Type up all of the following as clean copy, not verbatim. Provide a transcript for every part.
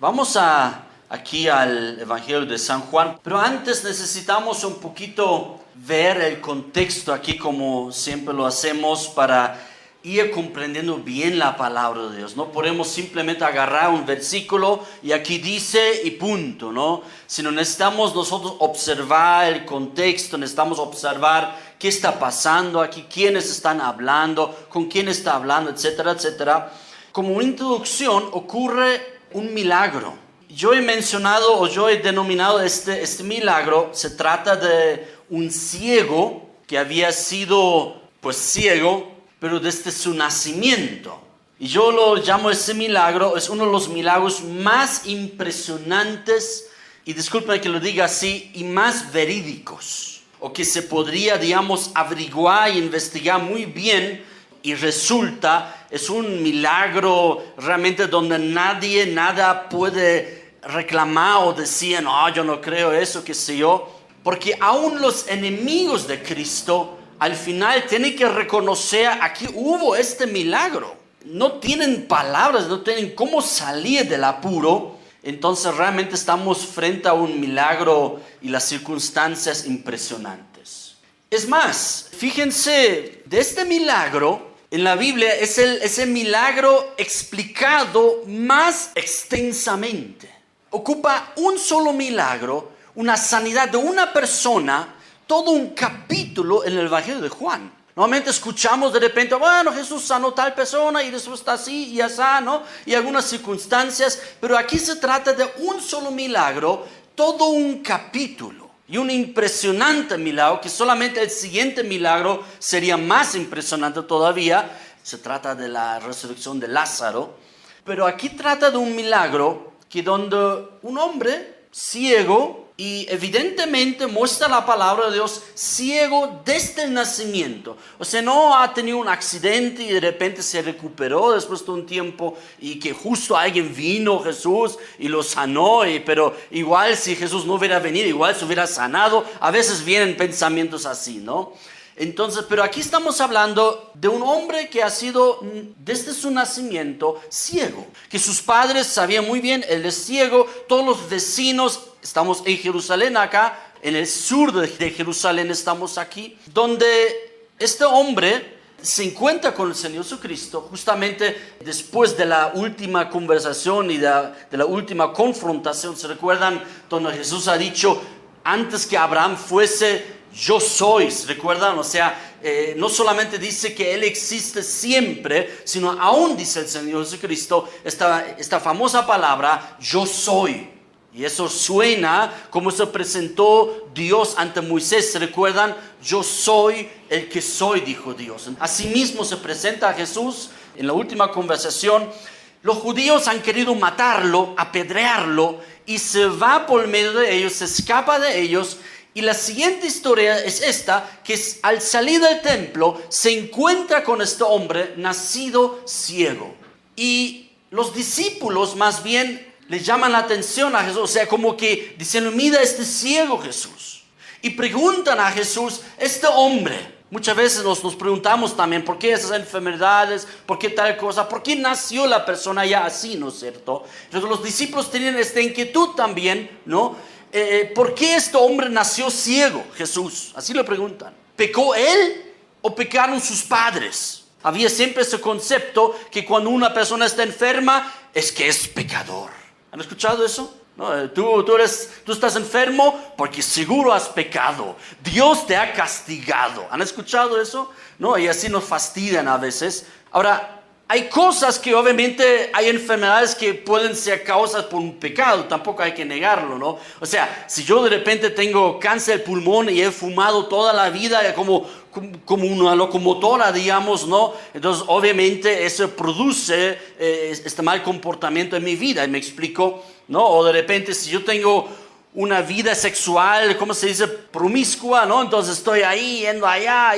Vamos aquí al Evangelio de San Juan, pero antes necesitamos un poquito ver el contexto aquí como siempre lo hacemos para ir comprendiendo bien la palabra de Dios. No podemos simplemente agarrar un versículo y aquí dice y punto, ¿no? Sino necesitamos nosotros observar el contexto, necesitamos observar qué está pasando aquí, quiénes están hablando, con quién está hablando, etcétera, etcétera. Como una introducción ocurre un milagro. Yo he mencionado o yo he denominado este milagro, se trata de un ciego que había sido ciego, pero desde su nacimiento. Y yo lo llamo ese milagro, es uno de los milagros más impresionantes, y disculpen que lo diga así, y más verídicos, o que se podría, averiguar e investigar muy bien, y resulta, es un milagro realmente donde nada puede reclamar o decir, no, yo no creo eso, qué sé yo, porque aún los enemigos de Cristo al final tienen que reconocer, aquí hubo este milagro. No tienen palabras, no tienen cómo salir del apuro. Entonces realmente estamos frente a un milagro y las circunstancias impresionantes. Es más, fíjense, de este milagro en la Biblia es el milagro explicado más extensamente. Ocupa un solo milagro, una sanidad de una persona, todo un capítulo en el Evangelio de Juan. Normalmente escuchamos de repente, bueno, Jesús sanó tal persona y después está así y así, ¿no? Y algunas circunstancias, pero aquí se trata de un solo milagro, todo un capítulo. Y un impresionante milagro, que solamente el siguiente milagro sería más impresionante todavía. Se trata de la resurrección de Lázaro. Pero aquí trata de un milagro que donde un hombre ciego, y evidentemente muestra la palabra de Dios, ciego desde el nacimiento. O sea, no ha tenido un accidente y de repente se recuperó después de un tiempo y que justo alguien vino, Jesús, y lo sanó. Pero igual si Jesús no hubiera venido, igual se hubiera sanado. A veces vienen pensamientos así, ¿no? Entonces, pero aquí estamos hablando de un hombre que ha sido desde su nacimiento ciego. Que sus padres sabían muy bien, él es ciego, todos los vecinos. Estamos en Jerusalén acá, en el sur de Jerusalén estamos aquí, donde este hombre se encuentra con el Señor Jesucristo justamente después de la última conversación y de la última confrontación. ¿Se recuerdan? Donde Jesús ha dicho, antes que Abraham fuese, yo soy. ¿Se recuerdan? O sea, no solamente dice que Él existe siempre, sino aún dice el Señor Jesucristo esta famosa palabra, yo soy. Y eso suena como se presentó Dios ante Moisés. ¿Se recuerdan? Yo soy el que soy, dijo Dios. Asimismo se presenta a Jesús en la última conversación. Los judíos han querido matarlo, apedrearlo, y se va por medio de ellos, se escapa de ellos. Y la siguiente historia es esta, que al salir del templo se encuentra con este hombre nacido ciego. Y los discípulos más bien le llaman la atención a Jesús, o sea, como que dicen, mira este ciego Jesús. Y preguntan a Jesús, este hombre, muchas veces nos preguntamos también, ¿por qué esas enfermedades? ¿Por qué tal cosa? ¿Por qué nació la persona ya así, no es cierto? Entonces los discípulos tenían esta inquietud también, ¿no? ¿Por qué este hombre nació ciego, Jesús? Así le preguntan. ¿Pecó él o pecaron sus padres? Había siempre ese concepto que cuando una persona está enferma es que es pecador. ¿Han escuchado eso? No, tú estás enfermo porque seguro has pecado. Dios te ha castigado. ¿Han escuchado eso? No, y así nos fastidian a veces. Ahora, hay cosas que obviamente hay enfermedades que pueden ser causas por un pecado. Tampoco hay que negarlo, ¿no? O sea, si yo de repente tengo cáncer de pulmón y he fumado toda la vida como una locomotora, digamos, ¿no? Entonces, obviamente, eso produce este mal comportamiento en mi vida. ¿Me explico? ¿No? O de repente, si yo tengo una vida sexual, ¿cómo se dice? Promiscua, ¿no? Entonces estoy ahí, yendo allá,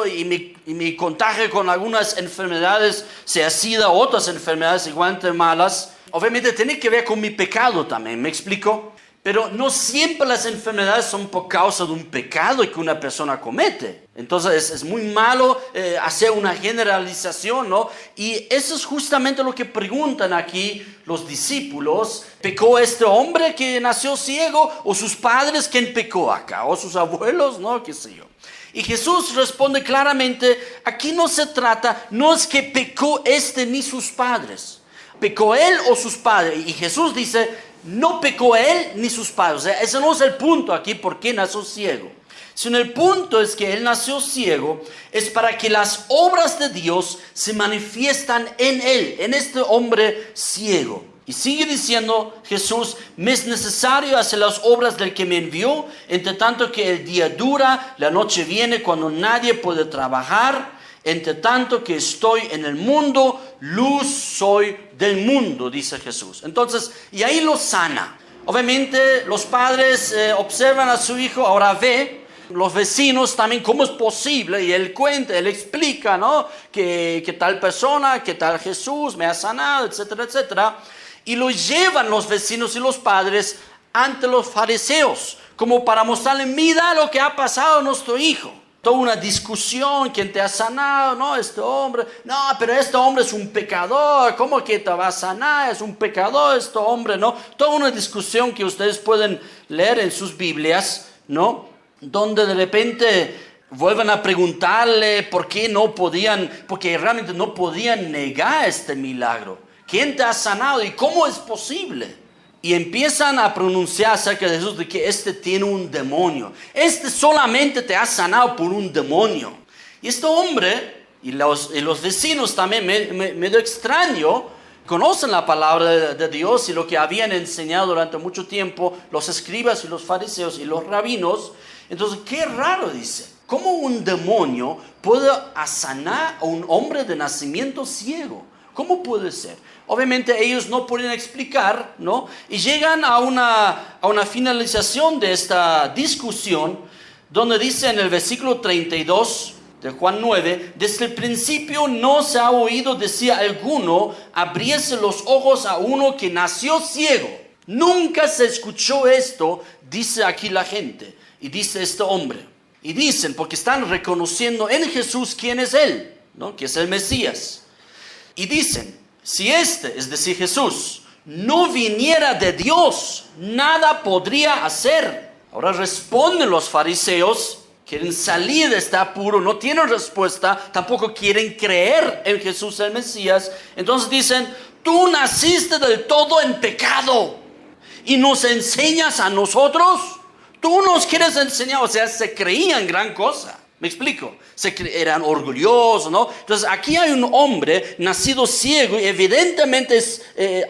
y me contagio con algunas enfermedades, sea SIDA o otras enfermedades igualmente malas. Obviamente tiene que ver con mi pecado también, ¿me explico? Pero no siempre las enfermedades son por causa de un pecado que una persona comete. Entonces es muy malo hacer una generalización, ¿no? Y eso es justamente lo que preguntan aquí los discípulos. ¿Pecó este hombre que nació ciego o sus padres? ¿Quién pecó acá? ¿O sus abuelos? No, qué sé yo. Y Jesús responde claramente, aquí no se trata, no es que pecó este ni sus padres. Pecó él o sus padres. Y Jesús dice, no pecó él ni sus padres. O sea, ese no es el punto aquí, por qué nació ciego. Sino el punto es que él nació ciego, es para que las obras de Dios se manifiestan en él, en este hombre ciego. Y sigue diciendo Jesús, me es necesario hacer las obras del que me envió, entre tanto que el día dura, la noche viene cuando nadie puede trabajar. Entre tanto que estoy en el mundo, luz soy del mundo, dice Jesús. Entonces, y ahí lo sana. Obviamente los padres observan a su hijo, ahora ve. Los vecinos también, ¿cómo es posible? Y él cuenta, él explica, ¿no? Que tal persona, que tal Jesús me ha sanado, etcétera, etcétera. Y lo llevan los vecinos y los padres ante los fariseos, como para mostrarle, mira lo que ha pasado a nuestro hijo. Toda una discusión, ¿quién te ha sanado? No, este hombre. No, pero este hombre es un pecador. ¿Cómo que te va a sanar? Es un pecador este hombre, ¿no? Toda una discusión que ustedes pueden leer en sus Biblias, ¿no? Donde de repente vuelven a preguntarle por qué no podían, porque realmente no podían negar este milagro. ¿Quién te ha sanado y cómo es posible? Y empiezan a pronunciar acerca de Jesús de que este tiene un demonio. Este solamente te ha sanado por un demonio. Y este hombre y los vecinos también, medio extraño, conocen la palabra de Dios y lo que habían enseñado durante mucho tiempo los escribas y los fariseos y los rabinos. Entonces, qué raro, dice. ¿Cómo un demonio puede sanar a un hombre de nacimiento ciego? ¿Cómo puede ser? Obviamente ellos no pueden explicar, ¿no? Y llegan a una finalización de esta discusión, donde dice en el versículo 32 de Juan 9, desde el principio no se ha oído decir a alguno, abriese los ojos a uno que nació ciego. Nunca se escuchó esto, dice aquí la gente, y dice este hombre. Y dicen, porque están reconociendo en Jesús quién es Él, ¿no? Que es el Mesías. Y dicen, si este, es decir Jesús, no viniera de Dios, nada podría hacer. Ahora responden los fariseos, quieren salir de este apuro, no tienen respuesta, tampoco quieren creer en Jesús el Mesías. Entonces dicen, tú naciste del todo en pecado y nos enseñas a nosotros. Tú nos quieres enseñar, o sea, se creían gran cosa. ¿Me explico? Eran orgullosos, ¿no? Entonces aquí hay un hombre nacido ciego y evidentemente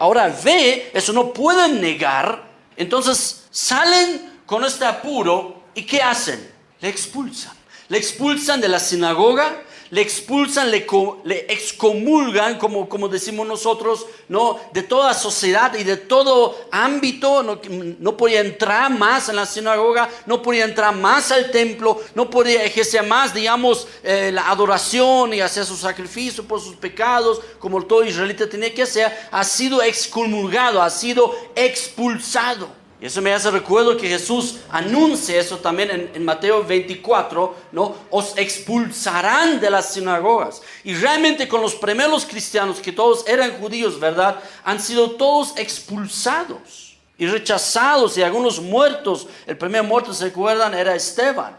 ahora ve, eso no pueden negar. Entonces salen con este apuro y ¿qué hacen? Le expulsan. Le expulsan de la sinagoga, le expulsan, le excomulgan, como decimos nosotros, ¿no? De toda sociedad y de todo ámbito. No podía entrar más en la sinagoga, no podía entrar más al templo, no podía ejercer más, digamos, la adoración y hacer su sacrificio por sus pecados, como todo israelita tenía que hacer. Ha sido excomulgado, ha sido expulsado. Y eso me hace recuerdo que Jesús anuncia eso también en Mateo 24, ¿no? Os expulsarán de las sinagogas. Y realmente con los primeros cristianos, que todos eran judíos, ¿verdad? Han sido todos expulsados y rechazados y algunos muertos. El primer muerto, ¿se acuerdan? Era Esteban.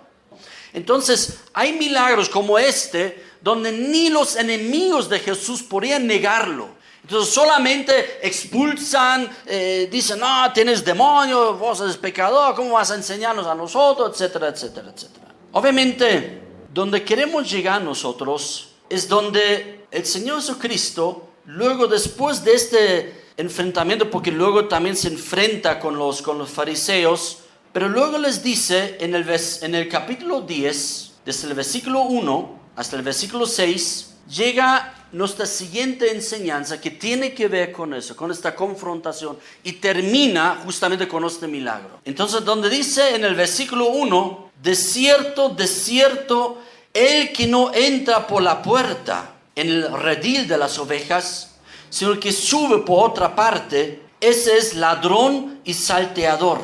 Entonces, hay milagros como este, donde ni los enemigos de Jesús podían negarlo. Entonces solamente expulsan, dicen, no, tienes demonio, vos eres pecador, ¿cómo vas a enseñarnos a nosotros? Etcétera, etcétera, etcétera. Obviamente, donde queremos llegar nosotros es donde el Señor Jesucristo, luego después de este enfrentamiento, porque luego también se enfrenta con los fariseos, pero luego les dice en el capítulo 10, desde el versículo 1 hasta el versículo 6, llega nuestra siguiente enseñanza que tiene que ver con eso, con esta confrontación, y termina justamente con este milagro. Entonces, donde dice en el versículo 1, de cierto, el que no entra por la puerta en el redil de las ovejas, sino el que sube por otra parte, ese es ladrón y salteador.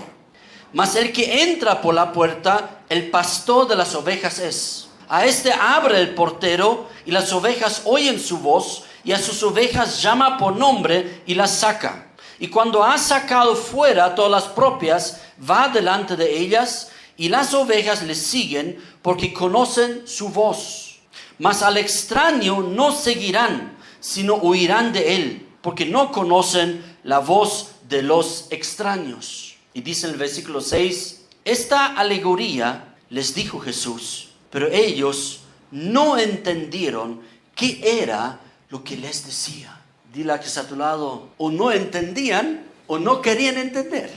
Mas el que entra por la puerta, el pastor de las ovejas es. A este abre el portero, y las ovejas oyen su voz, y a sus ovejas llama por nombre y las saca. Y cuando ha sacado fuera todas las propias, va delante de ellas, y las ovejas le siguen porque conocen su voz. Mas al extraño no seguirán, sino huirán de él, porque no conocen la voz de los extraños. Y dice en el versículo 6, esta alegoría les dijo Jesús, pero ellos no entendieron qué era lo que les decía. Dile a que está a tu lado, o no entendían o no querían entender,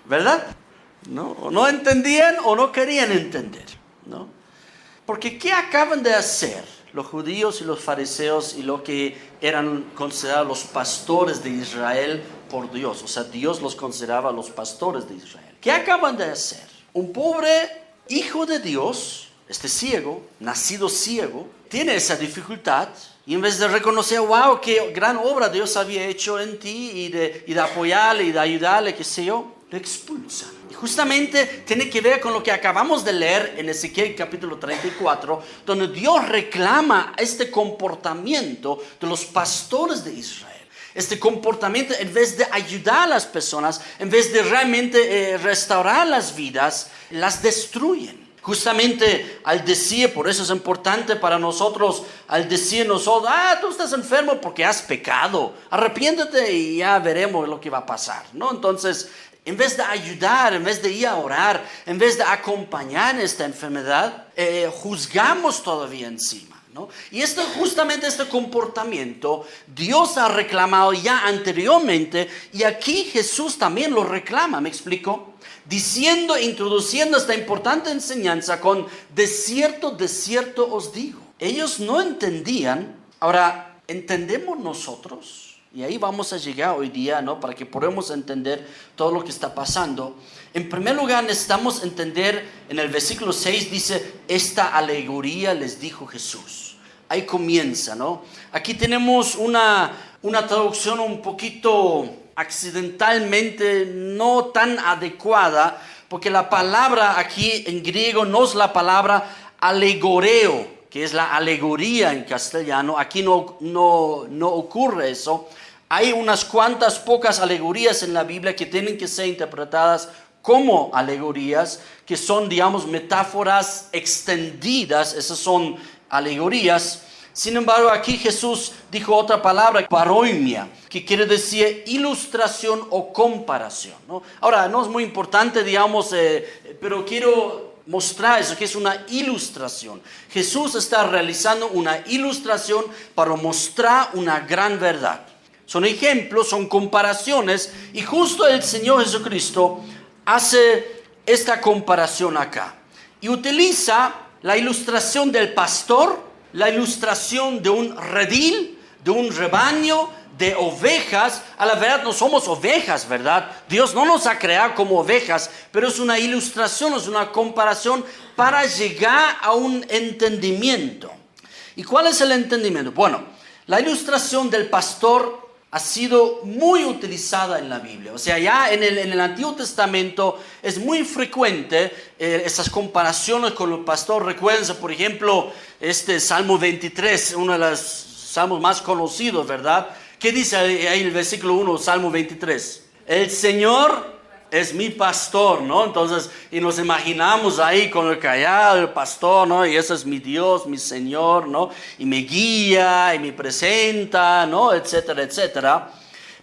¿verdad? ¿No? O no entendían o no querían entender, ¿no? Porque ¿qué acaban de hacer los judíos y los fariseos y lo que eran considerados los pastores de Israel por Dios? O sea, Dios los consideraba los pastores de Israel. ¿Qué acaban de hacer? Un pobre hijo de Dios, ciego, nacido ciego, tiene esa dificultad. Y en vez de reconocer, wow, qué gran obra Dios había hecho en ti y de apoyarle y de ayudarle, qué sé yo, le expulsan. Y justamente tiene que ver con lo que acabamos de leer en Ezequiel capítulo 34, donde Dios reclama este comportamiento de los pastores de Israel. Este comportamiento, en vez de ayudar a las personas, en vez de realmente restaurar las vidas, las destruyen. Justamente al decir, por eso es importante para nosotros, al decir nosotros, tú estás enfermo porque has pecado, arrepiéntete y ya veremos lo que va a pasar, ¿no? Entonces, en vez de ayudar, en vez de ir a orar, en vez de acompañar esta enfermedad, juzgamos todavía encima, ¿no? Y justamente este comportamiento, Dios ha reclamado ya anteriormente, y aquí Jesús también lo reclama, ¿me explico? Introduciendo esta importante enseñanza con de cierto os digo. Ellos no entendían. Ahora, ¿entendemos nosotros? Y ahí vamos a llegar hoy día, ¿no? Para que podamos entender todo lo que está pasando. En primer lugar, necesitamos entender, en el versículo 6 dice, esta alegoría les dijo Jesús. Ahí comienza, ¿no? Aquí tenemos una traducción un poquito accidentalmente no tan adecuada, porque la palabra aquí en griego no es la palabra alegoreo, que es la alegoría en castellano. Aquí no ocurre eso. Hay unas cuantas pocas alegorías en la Biblia que tienen que ser interpretadas como alegorías, que son, digamos, metáforas extendidas. Esas son alegorías. Sin embargo, aquí Jesús dijo otra palabra, paroimia, que quiere decir ilustración o comparación, ¿no? Ahora, no es muy importante, digamos, pero quiero mostrar eso, que es una ilustración. Jesús está realizando una ilustración para mostrar una gran verdad. Son ejemplos, son comparaciones, y justo el Señor Jesucristo hace esta comparación acá. Y utiliza la ilustración del pastor, la ilustración de un redil, de un rebaño, de ovejas. A la verdad no somos ovejas, ¿verdad? Dios no nos ha creado como ovejas, pero es una ilustración, es una comparación para llegar a un entendimiento. ¿Y cuál es el entendimiento? Bueno, la ilustración del pastor ha sido muy utilizada en la Biblia. O sea, ya en el Antiguo Testamento es muy frecuente esas comparaciones con el pastor. Recuérdense, por ejemplo, Salmo 23, uno de los salmos más conocidos, ¿verdad? ¿Qué dice ahí el versículo 1, Salmo 23? El Señor es mi pastor, ¿no? Entonces, y nos imaginamos ahí con el callado, el pastor, ¿no? Y ese es mi Dios, mi Señor, ¿no? Y me guía, y me presenta, ¿no? Etcétera, etcétera.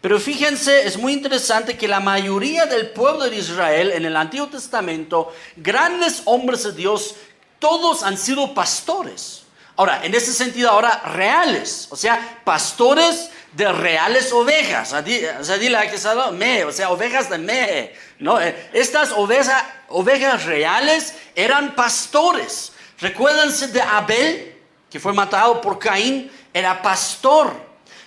Pero fíjense, es muy interesante que la mayoría del pueblo de Israel en el Antiguo Testamento, grandes hombres de Dios, todos han sido pastores. Ahora, en ese sentido, ahora reales, o sea, pastores de reales ovejas. O sea, dile a que está me, o sea, ovejas de me, ¿no? Estas ovejas reales eran pastores. Recuérdense de Abel, que fue matado por Caín, era pastor.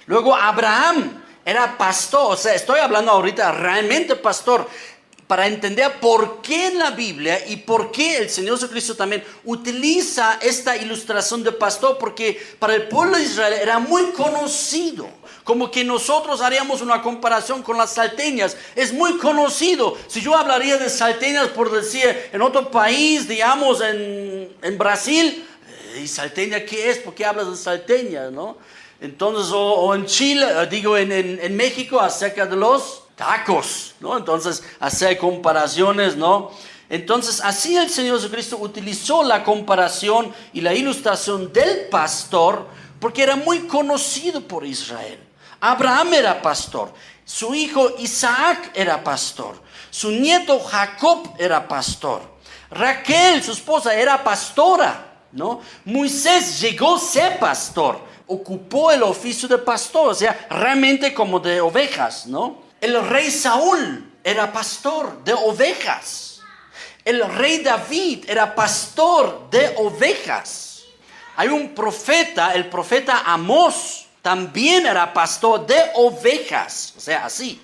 Luego Abraham era pastor, o sea, estoy hablando ahorita realmente pastor. para entender por qué en la Biblia y por qué el Señor Jesucristo también utiliza esta ilustración de pastor, porque para el pueblo de Israel era muy conocido. Como que nosotros haríamos una comparación con las salteñas. Es muy conocido. Si yo hablaría de salteñas, por decir, en otro país, digamos en Brasil, ¿y salteña qué es? ¿Por qué hablas de salteña, no? Entonces, o en Chile, digo en México, acerca de los tacos, ¿no? Entonces, hacer comparaciones, ¿no? Entonces, así el Señor Jesucristo utilizó la comparación y la ilustración del pastor, porque era muy conocido por Israel. Abraham era pastor, su hijo Isaac era pastor, su nieto Jacob era pastor, Raquel, su esposa, era pastora, ¿no? Moisés llegó a ser pastor, ocupó el oficio de pastor, o sea, realmente como de ovejas, ¿no? El rey Saúl era pastor de ovejas. El rey David era pastor de ovejas. Hay un profeta, el profeta Amós, también era pastor de ovejas, o sea, así.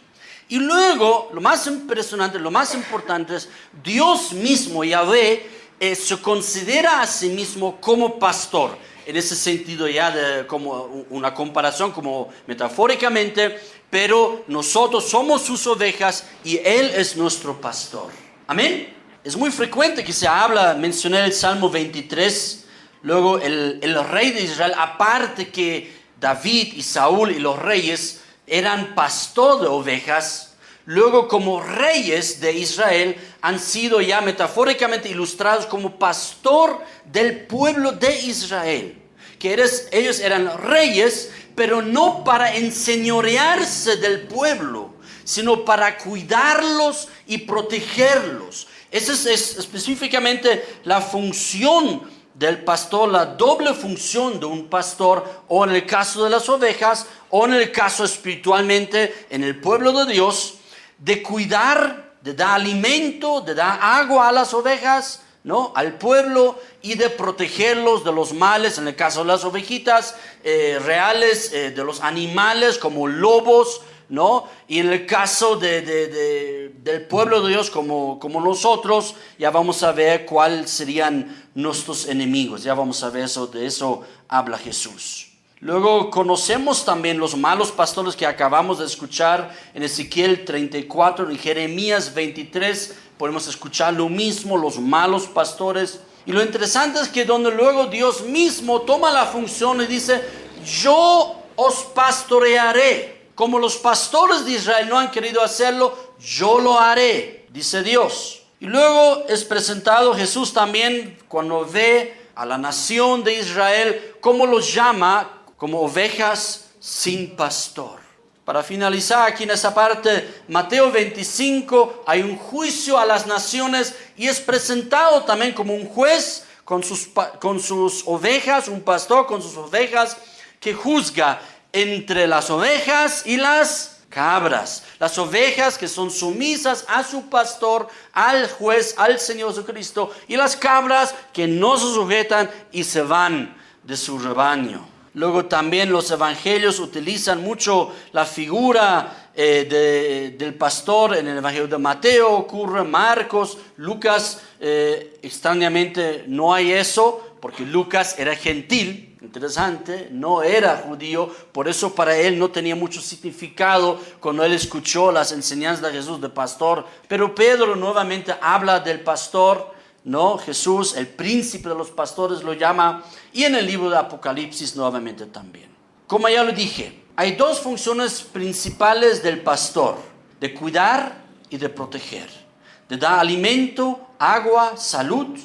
Y luego, lo más impresionante, lo más importante es, Dios mismo, Yahvé, se considera a sí mismo como pastor. En ese sentido ya como una comparación, como metafóricamente, pero nosotros somos sus ovejas y Él es nuestro pastor. Amén. Es muy frecuente que se habla, mencioné el Salmo 23, luego el rey de Israel, aparte que David y Saúl y los reyes eran pastor de ovejas, luego como reyes de Israel han sido ya metafóricamente ilustrados como pastor del pueblo de Israel. Que ellos eran reyes, pero no para enseñorearse del pueblo, sino para cuidarlos y protegerlos. Esa es específicamente la función del pastor, la doble función de un pastor, o en el caso de las ovejas, o en el caso espiritualmente en el pueblo de Dios, de cuidar, de dar alimento, de dar agua a las ovejas, ¿no? Al pueblo, y de protegerlos de los males, en el caso de las ovejitas reales, de los animales como lobos, ¿no? Y en el caso del pueblo de Dios como nosotros, ya vamos a ver cuáles serían nuestros enemigos. Ya vamos a ver eso, de eso habla Jesús. Luego conocemos también los malos pastores que acabamos de escuchar en Ezequiel 34, en Jeremías 23, podemos escuchar lo mismo, los malos pastores. Y lo interesante es que donde luego Dios mismo toma la función y dice, yo os pastorearé. Como los pastores de Israel no han querido hacerlo, yo lo haré, dice Dios. Y luego es presentado Jesús también cuando ve a la nación de Israel, como los llama, como ovejas sin pastor. Para finalizar aquí en esa parte, Mateo 25, hay un juicio a las naciones y es presentado también como un juez con sus ovejas, un pastor con sus ovejas que juzga entre las ovejas y las cabras. Las ovejas que son sumisas a su pastor, al juez, al Señor Jesucristo, y las cabras que no se sujetan y se van de su rebaño. Luego también los evangelios utilizan mucho la figura del pastor. En el evangelio de Mateo ocurre, Marcos, Lucas, extrañamente no hay eso, porque Lucas era gentil, interesante, no era judío, por eso para él no tenía mucho significado cuando él escuchó las enseñanzas de Jesús de pastor. Pero Pedro nuevamente habla del pastor, ¿no? Jesús, el príncipe de los pastores, lo llama, y en el libro de Apocalipsis nuevamente también. Como ya lo dije, hay dos funciones principales del pastor: de cuidar y de proteger, de dar alimento, agua, salud,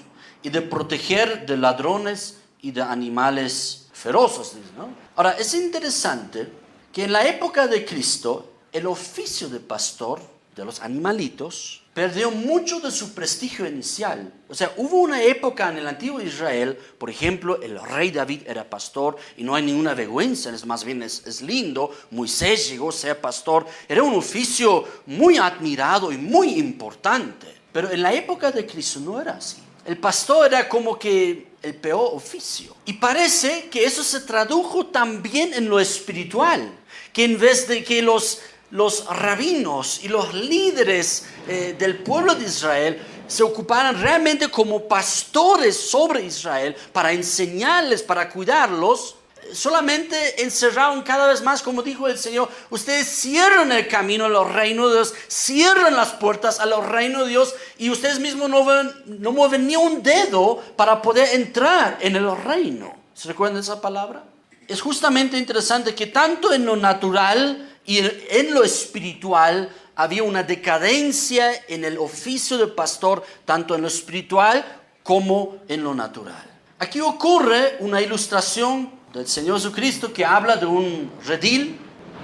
y de proteger de ladrones y de animales feroces, ¿no? Ahora, es interesante que en la época de Cristo, el oficio de pastor de los animalitos perdió mucho de su prestigio inicial. O sea, hubo una época en el antiguo Israel, por ejemplo, el rey David era pastor y no hay ninguna vergüenza, es más bien es lindo. Moisés llegó a ser pastor, era un oficio muy admirado y muy importante. Pero en la época de Cristo no era así. El pastor era como que el peor oficio. Y parece que eso se tradujo también en lo espiritual, que en vez de que los los rabinos y los líderes del pueblo de Israel se ocuparan realmente como pastores sobre Israel para enseñarles, para cuidarlos, solamente encerraron cada vez más, como dijo el Señor, ustedes cierran el camino a los reinos de Dios, cierran las puertas a los reinos de Dios y ustedes mismos no mueven ni un dedo para poder entrar en el reino. ¿Se recuerdan esa palabra? Es justamente interesante que tanto en lo natural y en lo espiritual había una decadencia en el oficio de pastor, tanto en lo espiritual como en lo natural. Aquí ocurre una ilustración del Señor Jesucristo que habla de un redil,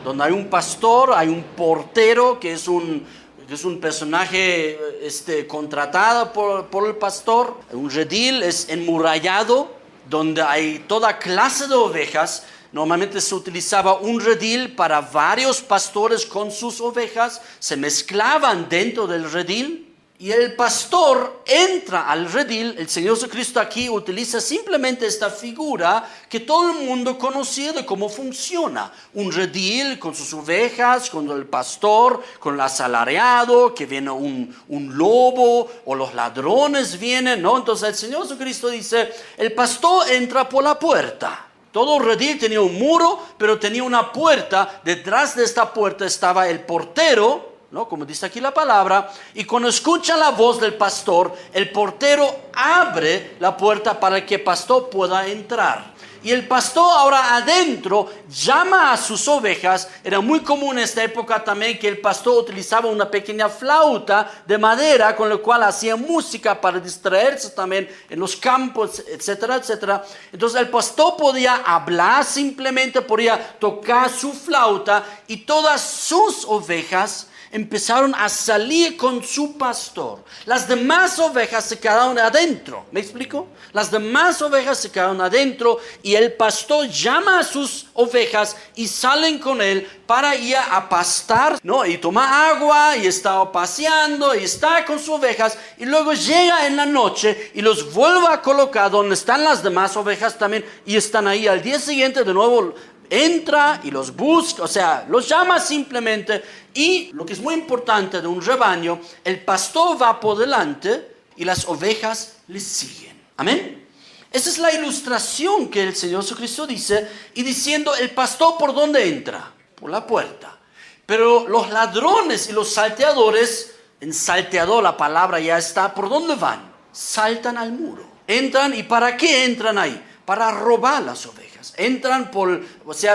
donde hay un pastor, hay un portero que es un personaje contratado por el pastor. Un redil es enmurallado, donde hay toda clase de ovejas. Normalmente se utilizaba un redil para varios pastores con sus ovejas, se mezclaban dentro del redil y el pastor entra al redil. El Señor Jesucristo aquí utiliza simplemente esta figura que todo el mundo conocía de cómo funciona. Un redil con sus ovejas, con el pastor, con el asalariado, que viene un lobo o los ladrones vienen, ¿no? Entonces el Señor Jesucristo dice, el pastor entra por la puerta. Todo redil tenía un muro, pero tenía una puerta. Detrás de esta puerta estaba el portero, ¿no? Como dice aquí la palabra. Y cuando escucha la voz del pastor, el portero abre la puerta para que el pastor pueda entrar. Y el pastor ahora adentro llama a sus ovejas. Era muy común en esta época también que el pastor utilizaba una pequeña flauta de madera con la cual hacía música para distraerse también en los campos, etcétera, etcétera. Entonces el pastor podía hablar simplemente, podía tocar su flauta y todas sus ovejas empezaron a salir con su pastor. Las demás ovejas se quedaron adentro. ¿Me explico? Las demás ovejas se quedaron adentro y el pastor llama a sus ovejas y salen con él para ir a pastar, ¿no? Y toma agua y está paseando y está con sus ovejas y luego llega en la noche y los vuelve a colocar donde están las demás ovejas también y están ahí. Al día siguiente de nuevo entra y los busca, o sea, los llama simplemente. Y lo que es muy importante de un rebaño, el pastor va por delante y las ovejas le siguen. Amén. Esa es la ilustración que el Señor Jesucristo dice, y diciendo, el pastor ¿por dónde entra? Por la puerta. Pero los ladrones y los salteadores, en salteador la palabra ya está, ¿por dónde van? Saltan al muro. Entran, ¿y para qué entran ahí? Para robar las ovejas. Entran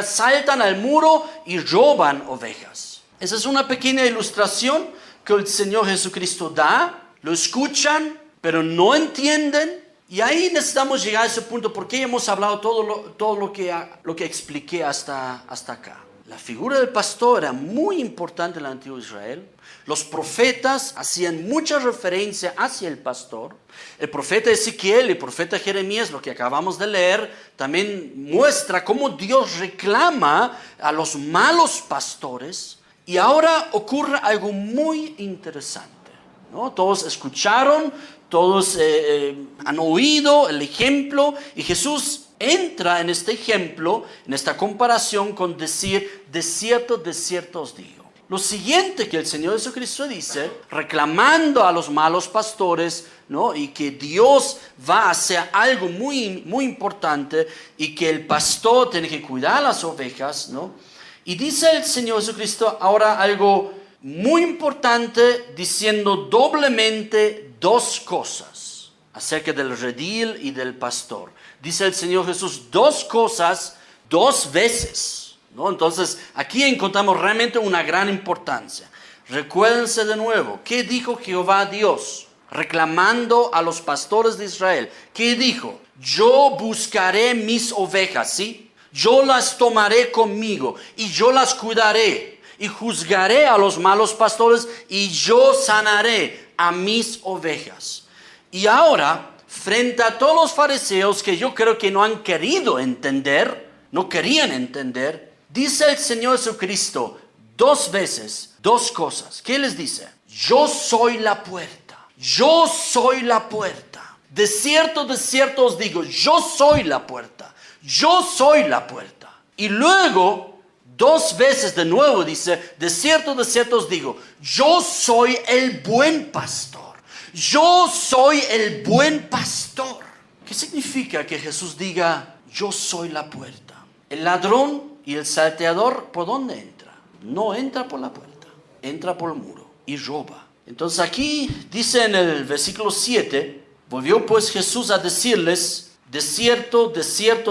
saltan al muro y roban ovejas. Esa es una pequeña ilustración que el Señor Jesucristo da. Lo escuchan, pero no entienden. Y ahí necesitamos llegar a ese punto porque hemos hablado todo lo que expliqué hasta acá. La figura del pastor era muy importante en el antiguo Israel. Los profetas hacían mucha referencia hacia el pastor. El profeta Ezequiel y el profeta Jeremías, lo que acabamos de leer, también muestra cómo Dios reclama a los malos pastores. Y ahora ocurre algo muy interesante, ¿no? Todos escucharon, todos han oído el ejemplo y Jesús entra en este ejemplo, en esta comparación con decir, de cierto os digo. Lo siguiente que el Señor Jesucristo dice, reclamando a los malos pastores, ¿no? Y que Dios va a hacer algo muy, muy importante y que el pastor tiene que cuidar a las ovejas, ¿no? Y dice el Señor Jesucristo ahora algo muy importante, diciendo doblemente dos cosas acerca del redil y del pastor. Dice el Señor Jesús dos cosas dos veces, ¿no? Entonces aquí encontramos realmente una gran importancia. Recuérdense de nuevo, ¿qué dijo Jehová Dios? Reclamando a los pastores de Israel. ¿Qué dijo? Yo buscaré mis ovejas, ¿sí? Yo las tomaré conmigo y yo las cuidaré y juzgaré a los malos pastores y yo sanaré a mis ovejas. Y ahora, frente a todos los fariseos que yo creo que no han querido entender, no querían entender, dice el Señor Jesucristo dos veces, dos cosas. ¿Qué les dice? Yo soy la puerta. Yo soy la puerta. De cierto os digo, yo soy la puerta. Yo soy la puerta. Y luego, 2 veces de nuevo dice, de cierto os digo, yo soy el buen pastor. Yo soy el buen pastor. ¿Qué significa que Jesús diga, yo soy la puerta? El ladrón y el salteador, ¿por dónde entra? No entra por la puerta, entra por el muro y roba. Entonces aquí dice en el versículo 7, volvió pues Jesús a decirles, de cierto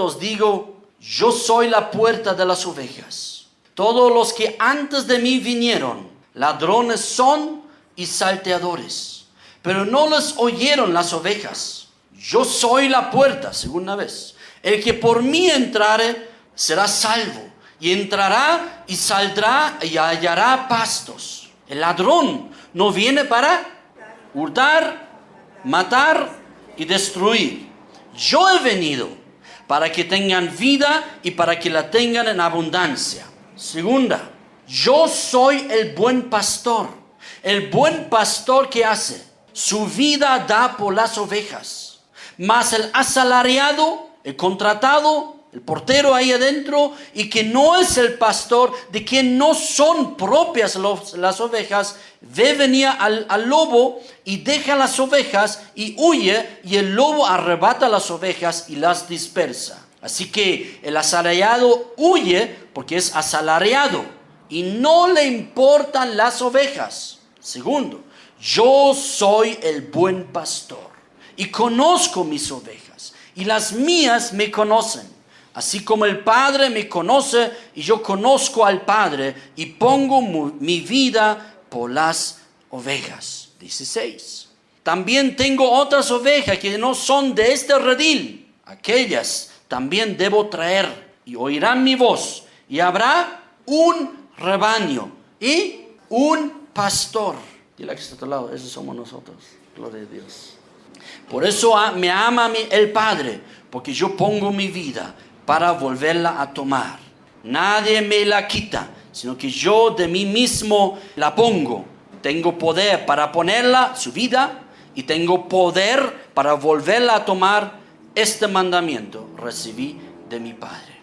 os digo, yo soy la puerta de las ovejas. Todos los que antes de mí vinieron, ladrones son y salteadores, pero no les oyeron las ovejas. Yo soy la puerta, segunda vez. El que por mí entrare será salvo, y entrará y saldrá y hallará pastos. El ladrón no viene para hurtar, matar y destruir. Yo he venido para que tengan vida y para que la tengan en abundancia. Segunda, yo soy el buen pastor. El buen pastor, ¿qué hace? Su vida da por las ovejas. Mas el asalariado, el contratado, el portero ahí adentro, y que no es el pastor, de quien no son propias las ovejas, ve venir al lobo y deja las ovejas y huye, y el lobo arrebata las ovejas y las dispersa. Así que el asalariado huye porque es asalariado y no le importan las ovejas. Segundo, yo soy el buen pastor y conozco mis ovejas y las mías me conocen. Así como el Padre me conoce y yo conozco al Padre y pongo mi vida por las ovejas. 16. También tengo otras ovejas que no son de este redil. Aquellas también debo traer y oirán mi voz. Y habrá un rebaño y un pastor. Dile que está a tu lado, esos somos nosotros. Gloria a Dios. Por eso me ama el Padre, porque yo pongo mi vida para volverla a tomar. Nadie me la quita, sino que yo de mí mismo la pongo. Tengo poder para ponerla, su vida, y tengo poder para volverla a tomar. Este mandamiento recibí de mi Padre.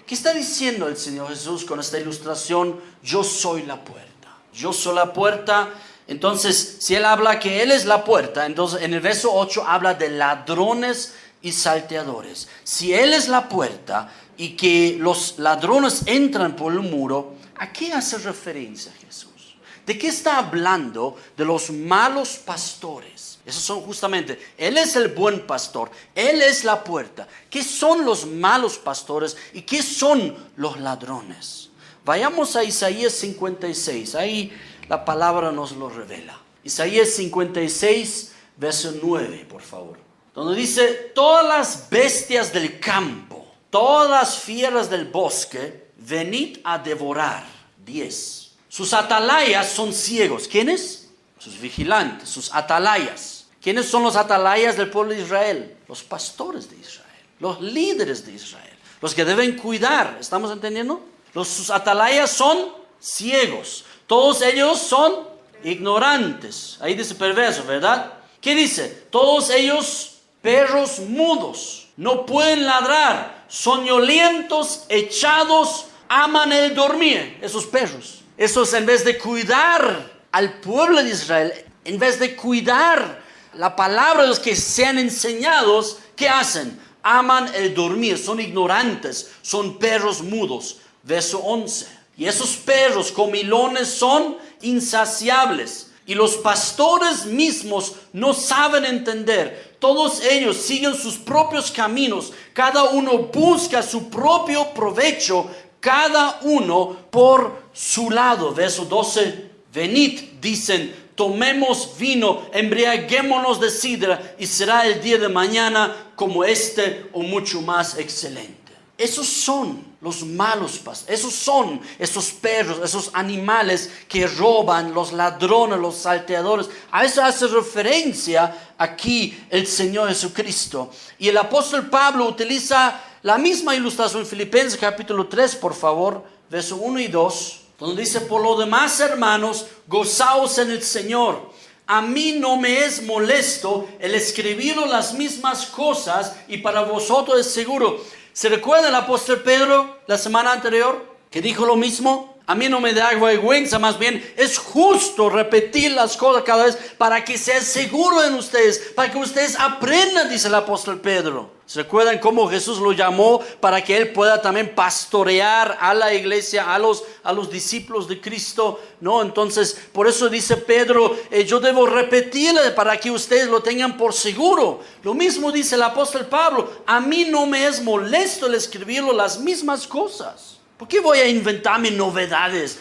¿Qué está diciendo el Señor Jesús con esta ilustración? Yo soy la puerta. Yo soy la puerta. Entonces, si Él habla que Él es la puerta, entonces en el verso 8 habla de ladrones y salteadores. Si Él es la puerta y que los ladrones entran por el muro, ¿a qué hace referencia Jesús? ¿De qué está hablando? De los malos pastores. Esos son justamente, Él es el buen pastor, Él es la puerta. ¿Qué son los malos pastores y qué son los ladrones? Vayamos a Isaías 56, ahí la palabra nos lo revela. Isaías 56, verso 9, por favor. Donde dice, todas las bestias del campo, todas las fieras del bosque, venid a devorar. 10. Sus atalayas son ciegos. ¿Quiénes? Sus vigilantes, sus atalayas. ¿Quiénes son los atalayas del pueblo de Israel? Los pastores de Israel, los líderes de Israel, los que deben cuidar. ¿Estamos entendiendo? Sus atalayas son ciegos. Todos ellos son ignorantes. Ahí dice perverso, ¿verdad? ¿Qué dice? Todos ellos perros mudos, no pueden ladrar, soñolientos, echados, aman el dormir. Esos perros, esos en vez de cuidar al pueblo de Israel, en vez de cuidar la palabra de los que sean enseñados, ¿qué hacen? Aman el dormir, son ignorantes, son perros mudos. Verso 11. Y esos perros comilones son insaciables. Y los pastores mismos no saben entender. Todos ellos siguen sus propios caminos. Cada uno busca su propio provecho. Cada uno por su lado. Verso 12. Venid, dicen, tomemos vino, embriaguémonos de sidra, y será el día de mañana como este o mucho más excelente. Esos son los malos pastores, esos son esos perros, esos animales que roban, los ladrones, los salteadores. A eso hace referencia aquí el Señor Jesucristo. Y el apóstol Pablo utiliza la misma ilustración en Filipenses capítulo 3, por favor, verso 1 y 2, donde dice, por lo demás, hermanos, gozaos en el Señor. A mí no me es molesto el escribir las mismas cosas, y para vosotros es seguro. ¿Se recuerda el apóstol Pedro la semana anterior? que dijo lo mismo. A mí no me da vergüenza, más bien es justo repetir las cosas cada vez para que sea seguro en ustedes, para que ustedes aprendan, dice el apóstol Pedro. ¿Se recuerdan cómo Jesús lo llamó para que él pueda también pastorear a la iglesia, a los discípulos de Cristo? No, entonces por eso dice Pedro, yo debo repetirle para que ustedes lo tengan por seguro. Lo mismo dice el apóstol Pablo, a mí no me es molesto el escribirlo las mismas cosas. ¿Por qué voy a inventarme novedades?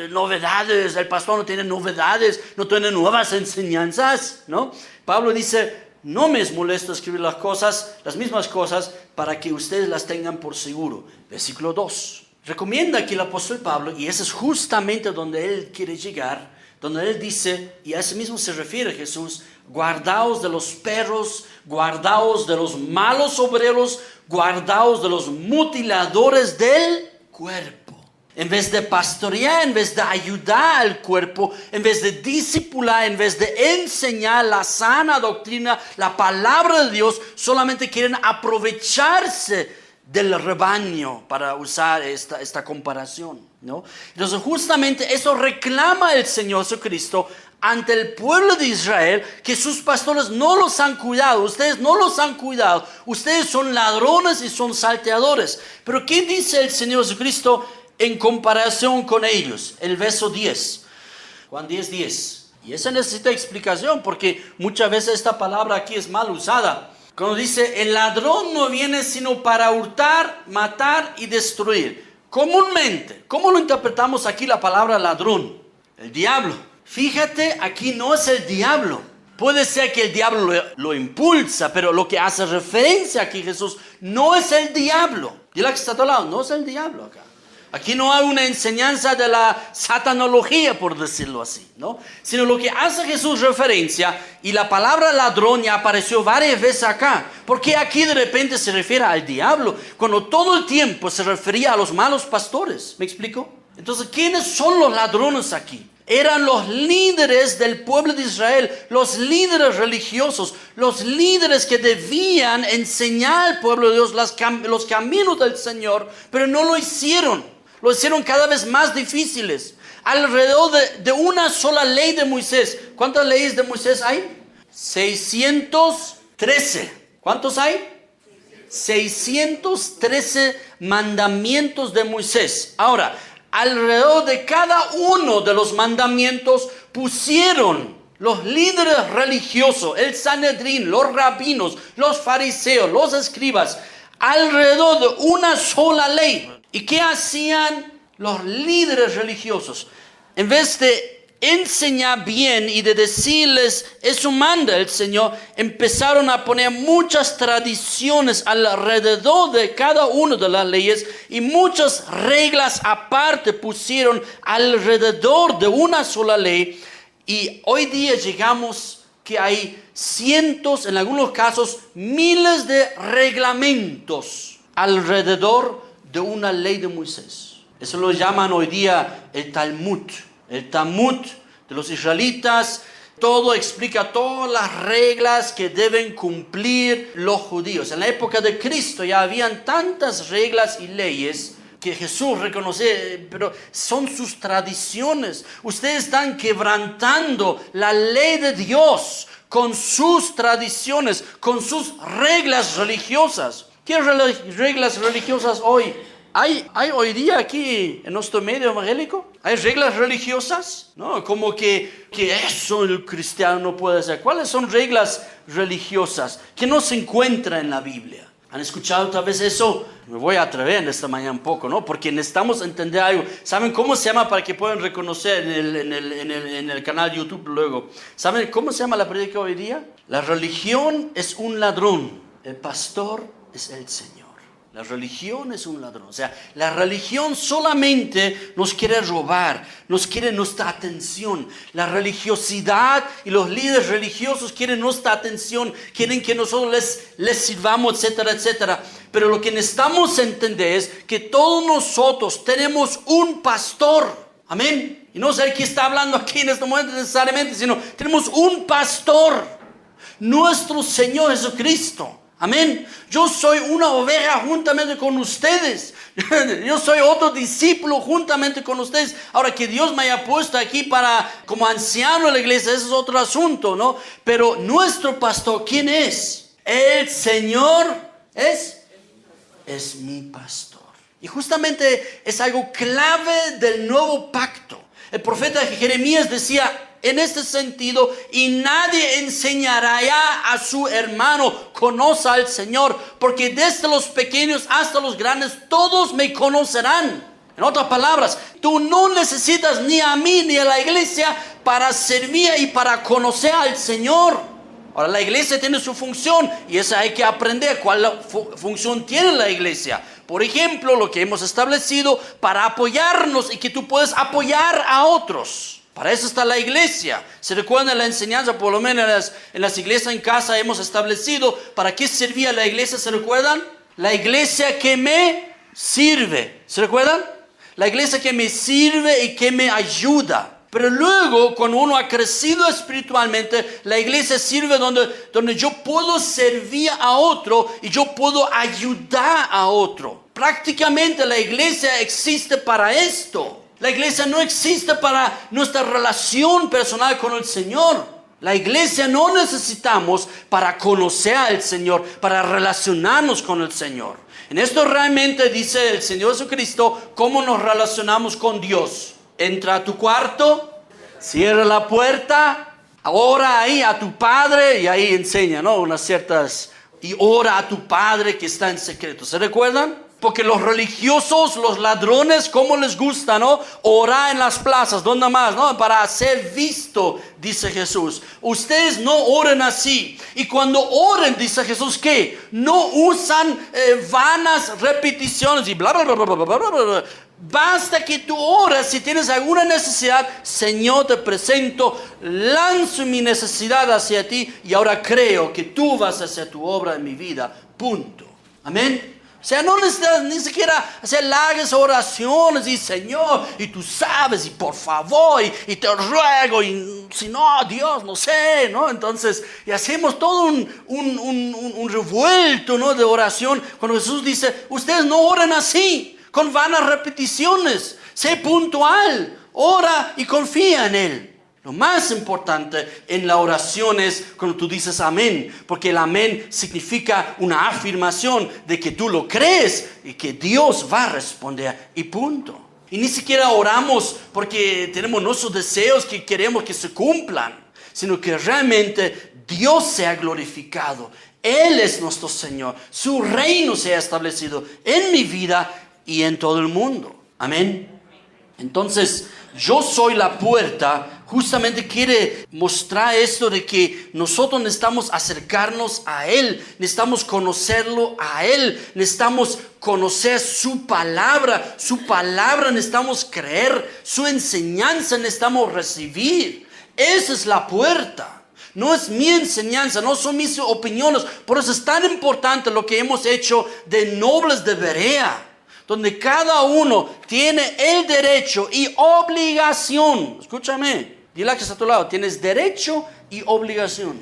Novedades, el pastor no tiene novedades, no tiene nuevas enseñanzas, ¿no? Pablo dice, no me es molesto escribir las mismas cosas, para que ustedes las tengan por seguro. Versículo 2. Recomienda aquí el apóstol Pablo, y ese es justamente donde él quiere llegar, donde él dice, y a ese mismo se refiere Jesús, guardaos de los perros, guardaos de los malos obreros, guardaos de los mutiladores del cuerpo. En vez de pastorear, en vez de ayudar al cuerpo, en vez de discipular, en vez de enseñar la sana doctrina, la palabra de Dios, solamente quieren aprovecharse del rebaño, para usar esta comparación, ¿no? Entonces justamente eso reclama el Señor Jesucristo ante el pueblo de Israel, que sus pastores no los han cuidado, ustedes no los han cuidado, ustedes son ladrones y son salteadores. Pero ¿qué dice el Señor Jesucristo en comparación con ellos? El verso 10, Juan 10:10. Y esa necesita explicación, porque muchas veces esta palabra aquí es mal usada. Cuando dice, el ladrón no viene sino para hurtar, matar y destruir. Comúnmente, ¿cómo lo interpretamos aquí la palabra ladrón? El diablo. Fíjate, aquí no es el diablo. Puede ser que el diablo lo impulsa, pero lo que hace referencia aquí Jesús no es el diablo. Dile que está a tu lado, no es el diablo acá. Aquí no hay una enseñanza de la satanología, por decirlo así, ¿no? Sino lo que hace Jesús referencia, y la palabra ladrón ya apareció varias veces acá. Porque aquí de repente se refiere al diablo, cuando todo el tiempo se refería a los malos pastores. ¿Me explico? Entonces, ¿quiénes son los ladrones aquí? Eran los líderes del pueblo de Israel, los líderes religiosos, los líderes que debían enseñar al pueblo de Dios los caminos del Señor, pero no lo hicieron. Lo hicieron cada vez más difíciles. Alrededor de una sola ley de Moisés. ¿Cuántas leyes de Moisés hay? 613. ¿Cuántos hay? 613 mandamientos de Moisés. Ahora, alrededor de cada uno de los mandamientos pusieron los líderes religiosos, el Sanedrín, los rabinos, los fariseos, los escribas, alrededor de una sola ley. ¿Y qué hacían los líderes religiosos? En vez de enseñar bien y de decirles, eso manda el Señor, empezaron a poner muchas tradiciones alrededor de cada una de las leyes, y muchas reglas aparte pusieron alrededor de una sola ley. Y hoy día llegamos que hay cientos, en algunos casos miles de reglamentos alrededor de una ley de Moisés. Eso lo llaman hoy día el Talmud. El Talmud de los israelitas, todo explica todas las reglas que deben cumplir los judíos. En la época de Cristo ya habían tantas reglas y leyes que Jesús reconoce, pero son sus tradiciones. Ustedes están quebrantando la ley de Dios con sus tradiciones, con sus reglas religiosas. ¿Qué reglas religiosas hoy? ¿Hay hoy día aquí en nuestro medio evangélico? ¿Hay reglas religiosas? No, como que eso el cristiano no puede hacer. ¿Cuáles son reglas religiosas que no se encuentran en la Biblia? ¿Han escuchado tal vez eso? Me voy a atrever en esta mañana un poco, ¿no? Porque necesitamos entender algo. ¿Saben cómo se llama, para que puedan reconocer en el canal YouTube luego? ¿Saben cómo se llama la predica hoy día? La religión es un ladrón. El pastor es el Señor. La religión es un ladrón. O sea, la religión solamente nos quiere robar, nos quiere nuestra atención. La religiosidad y los líderes religiosos quieren nuestra atención, quieren que nosotros les sirvamos, etcétera, etcétera. Pero lo que necesitamos entender es que todos nosotros tenemos un pastor. Amén. Y no sé quién está hablando aquí en este momento necesariamente, sino tenemos un pastor, nuestro Señor Jesucristo. Amén. Yo soy una oveja juntamente con ustedes. Yo soy otro discípulo juntamente con ustedes. Ahora que Dios me haya puesto aquí como anciano de la iglesia, ese es otro asunto, ¿no? Pero nuestro pastor, ¿quién es? El Señor es mi pastor. Y justamente es algo clave del nuevo pacto. El profeta Jeremías decía en este sentido: y nadie enseñará ya a su hermano, conoce al Señor, porque desde los pequeños hasta los grandes todos me conocerán. En otras palabras, tú no necesitas ni a mí ni a la iglesia para servir y para conocer al Señor. Ahora, la iglesia tiene su función y esa hay que aprender cuál función tiene la iglesia. Por ejemplo, lo que hemos establecido para apoyarnos y que tú puedes apoyar a otros. Para eso está la iglesia. ¿Se recuerdan la enseñanza? Por lo menos en las iglesias en casa hemos establecido para qué servía la iglesia. ¿Se recuerdan? La iglesia que me sirve. ¿Se recuerdan? La iglesia que me sirve y que me ayuda. Pero luego, cuando uno ha crecido espiritualmente, la iglesia sirve donde yo puedo servir a otro y yo puedo ayudar a otro. Prácticamente la iglesia existe para esto. La iglesia no existe para nuestra relación personal con el Señor. La iglesia no necesitamos para conocer al Señor, para relacionarnos con el Señor. En esto realmente dice el Señor Jesucristo cómo nos relacionamos con Dios. Entra a tu cuarto, cierra la puerta, ora ahí a tu Padre y ahí enseña, ¿no? Y ora a tu Padre que está en secreto. ¿Se recuerdan? Porque los religiosos, los ladrones, ¿cómo les gusta, no? Orar en las plazas, ¿dónde más, no? Para ser visto, dice Jesús. Ustedes no oren así. Y cuando oren, dice Jesús, ¿qué? No usan vanas repeticiones y bla, bla, bla, bla, bla, bla, bla. Basta que tú oras. Si tienes alguna necesidad, Señor, te presento, lanzo mi necesidad hacia ti y ahora creo que tú vas a hacer tu obra en mi vida. Punto. Amén. O sea, no necesitas ni siquiera hacer largas oraciones y Señor, y tú sabes, y por favor, y te ruego, y si no, Dios, no sé, ¿no? Entonces, y hacemos todo un revuelto, ¿no? De oración, cuando Jesús dice, ustedes no oren así, con vanas repeticiones, sé puntual, ora y confía en Él. Lo más importante en la oración es cuando tú dices amén, porque el amén significa una afirmación de que tú lo crees y que Dios va a responder y punto. Y ni siquiera oramos porque tenemos nuestros deseos que queremos que se cumplan, sino que realmente Dios sea glorificado. Él es nuestro Señor, su reino sea establecido en mi vida y en todo el mundo. Amén. Entonces, yo soy la puerta. Justamente quiere mostrar esto de que nosotros necesitamos acercarnos a Él, necesitamos conocerlo a Él, necesitamos conocer su palabra necesitamos creer, su enseñanza necesitamos recibir. Esa es la puerta. No es mi enseñanza, no son mis opiniones. Por eso es tan importante lo que hemos hecho de Nobles de Berea, donde cada uno tiene el derecho y obligación. Escúchame, dile a que está a tu lado, tienes derecho y obligación.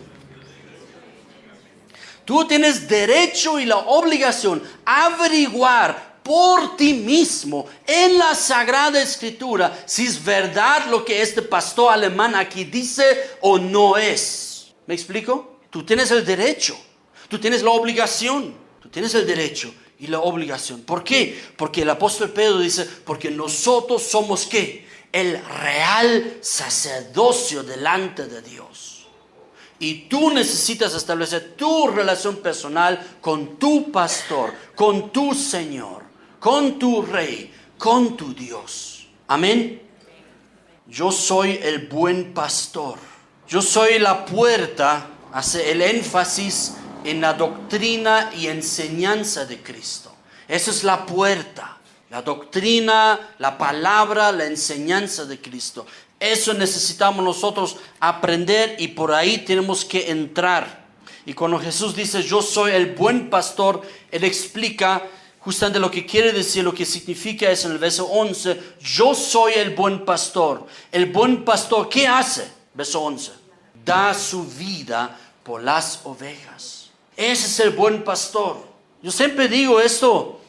Tú tienes derecho y la obligación a averiguar por ti mismo en la Sagrada Escritura si es verdad lo que este pastor alemán aquí dice o no es. ¿Me explico? Tú tienes el derecho, tú tienes la obligación, tú tienes el derecho y la obligación. ¿Por qué? Porque el apóstol Pedro dice, porque nosotros somos ¿qué? El real sacerdocio delante de Dios. Y tú necesitas establecer tu relación personal con tu pastor, con tu Señor, con tu Rey, con tu Dios. Amén. Yo soy el buen pastor. Yo soy la puerta, hace el énfasis en la doctrina y enseñanza de Cristo. Esa es la puerta, la doctrina, la palabra, la enseñanza de Cristo. Eso necesitamos nosotros aprender y por ahí tenemos que entrar. Y cuando Jesús dice, yo soy el buen pastor, Él explica justamente lo que quiere decir, lo que significa es en el verso 11, yo soy el buen pastor. El buen pastor, ¿qué hace? Verso 11, da su vida por las ovejas. Ese es el buen pastor. Yo siempre digo esto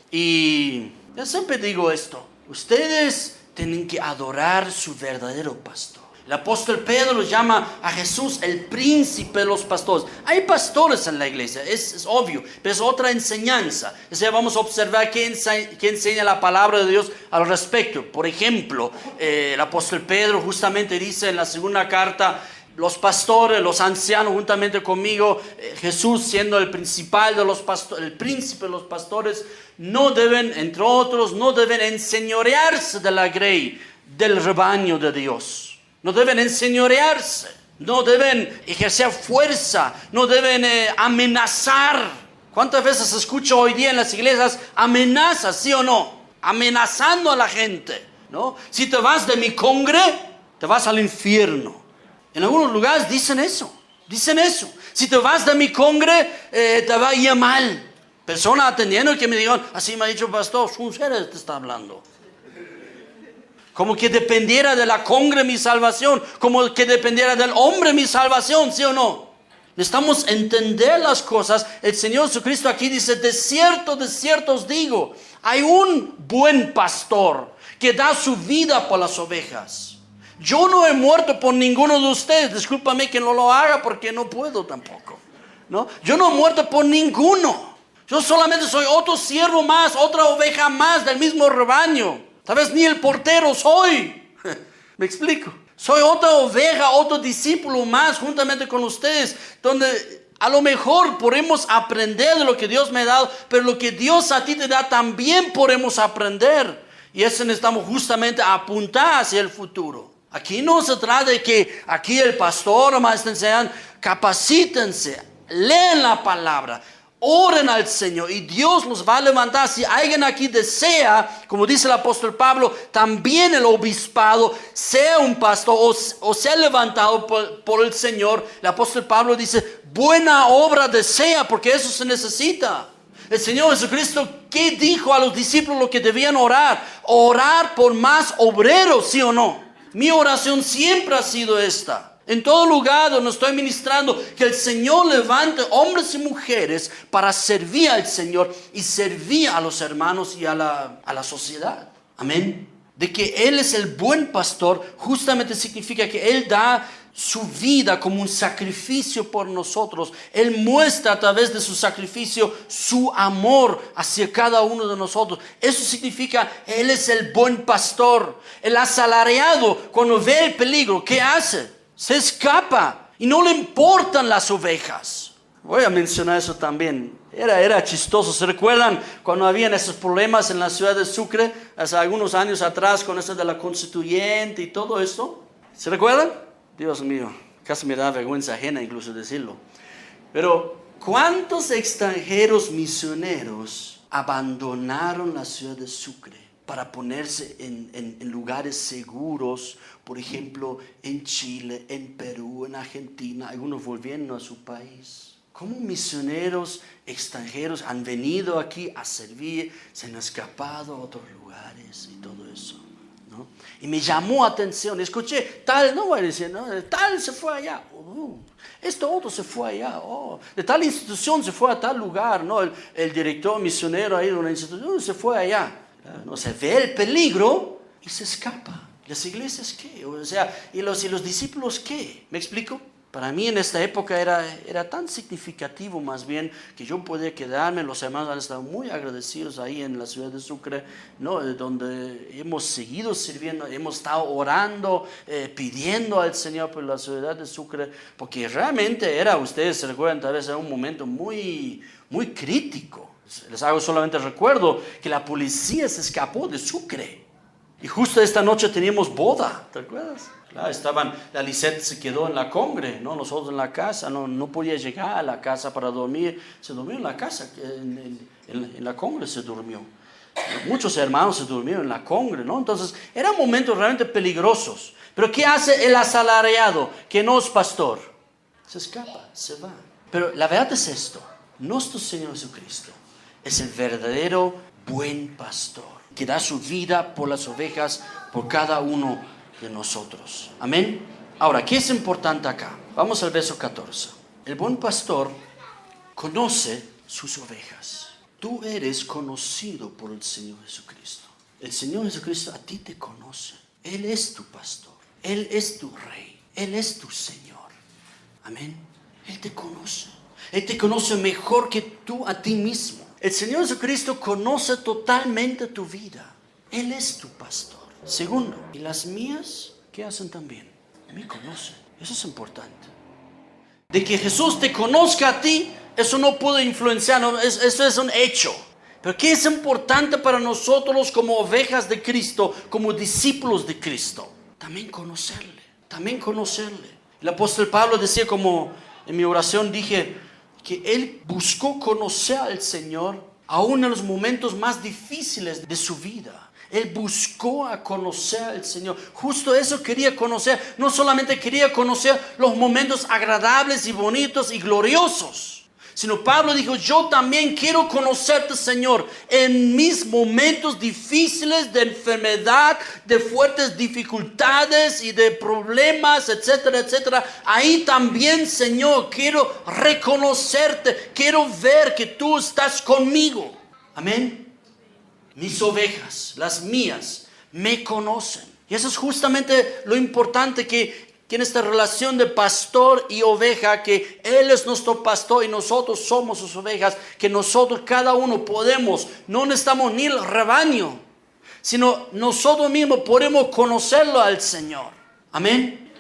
Ustedes tienen que adorar su verdadero pastor. El apóstol Pedro llama a Jesús el príncipe de los pastores. Hay pastores en la iglesia, es obvio, pero es otra enseñanza. O sea, vamos a observar qué enseña la palabra de Dios al respecto. Por ejemplo, el apóstol Pedro justamente dice en la segunda carta, los pastores, los ancianos juntamente conmigo, Jesús siendo el principal de los pastores, el príncipe de los pastores, no deben, entre otros, no deben enseñorearse de la grey, del rebaño de Dios. No deben enseñorearse, no deben ejercer fuerza, no deben amenazar. ¿Cuántas veces se escucha hoy día en las iglesias amenazas, sí o no? Amenazando a la gente, ¿no? Si te vas de mi congre, te vas al infierno. En algunos lugares dicen eso. Si te vas de mi congre, te va a ir mal. Personas atendiendo que me digan, así me ha dicho el pastor, su mujer te está hablando. Como que dependiera de la congre mi salvación, como que dependiera del hombre mi salvación, ¿sí o no? Necesitamos entender las cosas. El Señor Jesucristo aquí dice, de cierto os digo, hay un buen pastor que da su vida por las ovejas. Yo no he muerto por ninguno de ustedes, discúlpame que no lo haga porque no puedo tampoco, ¿no? Yo no he muerto por ninguno. Yo solamente soy otro siervo más, otra oveja más del mismo rebaño. Tal vez ni el portero soy. ¿Me explico? Soy otra oveja, otro discípulo más juntamente con ustedes, donde a lo mejor podemos aprender de lo que Dios me ha dado, pero lo que Dios a ti te da también podemos aprender. Y eso necesitamos justamente apuntar hacia el futuro. Aquí no se trata de que aquí el pastor o más enseñan, capacítense, leen la palabra, oren al Señor y Dios los va a levantar. Si alguien aquí desea, como dice el apóstol Pablo, también el obispado, sea un pastor o sea levantado por el Señor, el apóstol Pablo dice, buena obra desea, porque eso se necesita. El Señor Jesucristo, ¿qué dijo a los discípulos lo que debían orar? Orar por más obreros, ¿sí o no? Mi oración siempre ha sido esta. En todo lugar donde estoy ministrando, que el Señor levante hombres y mujeres para servir al Señor y servir a los hermanos y a la sociedad. Amén. De que Él es el buen pastor, justamente significa que Él da su vida como un sacrificio por nosotros. Él muestra a través de su sacrificio su amor hacia cada uno de nosotros. Eso significa Él es el buen pastor. El asalariado, cuando ve el peligro, ¿qué hace? Se escapa y no le importan las ovejas. Voy a mencionar eso también. Era chistoso. ¿Se recuerdan cuando habían esos problemas en la ciudad de Sucre hace algunos años atrás con eso de la constituyente y todo esto? ¿Se recuerdan? Dios mío, casi me da vergüenza ajena incluso decirlo. Pero ¿cuántos extranjeros misioneros abandonaron la ciudad de Sucre para ponerse en lugares seguros? Por ejemplo, en Chile, en Perú, en Argentina, algunos volviendo a su país. ¿Cómo misioneros extranjeros han venido aquí a servir, se han escapado a otros lugares y todo eso, ¿no? Y me llamó atención, escuché, tal, no voy a decir, ¿no? Tal se fue allá, esto otro se fue allá, de tal institución se fue a tal lugar, ¿no? El director misionero ahí de una institución se fue allá, no se ve el peligro y se escapa. ¿Las iglesias qué? O sea, ¿y los discípulos qué? ¿Me explico? Para mí en esta época era tan significativo más bien que yo podía quedarme. Los hermanos han estado muy agradecidos ahí en la ciudad de Sucre, ¿no? Donde hemos seguido sirviendo, hemos estado orando, pidiendo al Señor por la ciudad de Sucre, porque realmente ustedes se recuerdan, tal vez era un momento muy, muy crítico. Les hago solamente recuerdo que la policía se escapó de Sucre. Y justo esta noche teníamos boda, ¿te acuerdas? Claro, la Lisette se quedó en la congre, ¿no? Nosotros en la casa, no podía llegar a la casa para dormir. Se durmió en la casa, en la congre se durmió. Muchos hermanos se durmieron en la congre, ¿no? Entonces, eran momentos realmente peligrosos. Pero ¿qué hace el asalariado que no es pastor? Se escapa, se va. Pero la verdad es esto, nuestro Señor Jesucristo es el verdadero buen pastor, que da su vida por las ovejas, por cada uno de nosotros. Amén. Ahora, ¿qué es importante acá? Vamos al verso 14. El buen pastor conoce sus ovejas. Tú eres conocido por el Señor Jesucristo. El Señor Jesucristo a ti te conoce. Él es tu pastor. Él es tu rey. Él es tu Señor. Amén. Él te conoce. Él te conoce mejor que tú a ti mismo. El Señor Jesucristo conoce totalmente tu vida. Él es tu pastor. Segundo, y las mías, ¿qué hacen también? Me conocen. Eso es importante. De que Jesús te conozca a ti, eso no puede influenciar, no, eso es un hecho. Pero ¿qué es importante para nosotros como ovejas de Cristo, como discípulos de Cristo? También conocerle, también conocerle. El apóstol Pablo decía, como en mi oración dije, que él buscó conocer al Señor aún en los momentos más difíciles de su vida. Él buscó a conocer al Señor. Justo eso quería conocer. No solamente quería conocer los momentos agradables y bonitos y gloriosos, sino Pablo dijo, yo también quiero conocerte, Señor, en mis momentos difíciles de enfermedad, de fuertes dificultades y de problemas, etcétera, etcétera. Ahí también, Señor, quiero reconocerte, quiero ver que tú estás conmigo. Amén. Mis ovejas, las mías, me conocen. Y eso es justamente lo importante que en esta relación de pastor y oveja, que Él es nuestro pastor y nosotros somos sus ovejas, que nosotros cada uno podemos, no necesitamos ni el rebaño, sino nosotros mismos podemos conocerlo al Señor. Amén.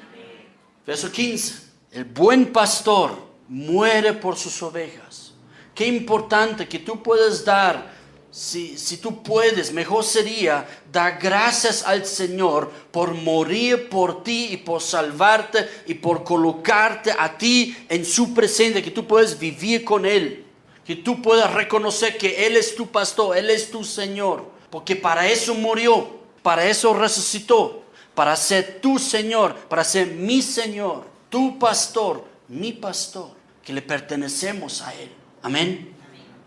Verso 15. El buen pastor muere por sus ovejas. Qué importante que tú puedas dar. Si tú puedes, mejor sería dar gracias al Señor por morir por ti y por salvarte y por colocarte a ti en su presencia, que tú puedes vivir con Él, que tú puedas reconocer que Él es tu pastor, Él es tu Señor, porque para eso murió, para eso resucitó, para ser tu Señor, para ser mi Señor, tu pastor, mi pastor, que le pertenecemos a Él. Amén.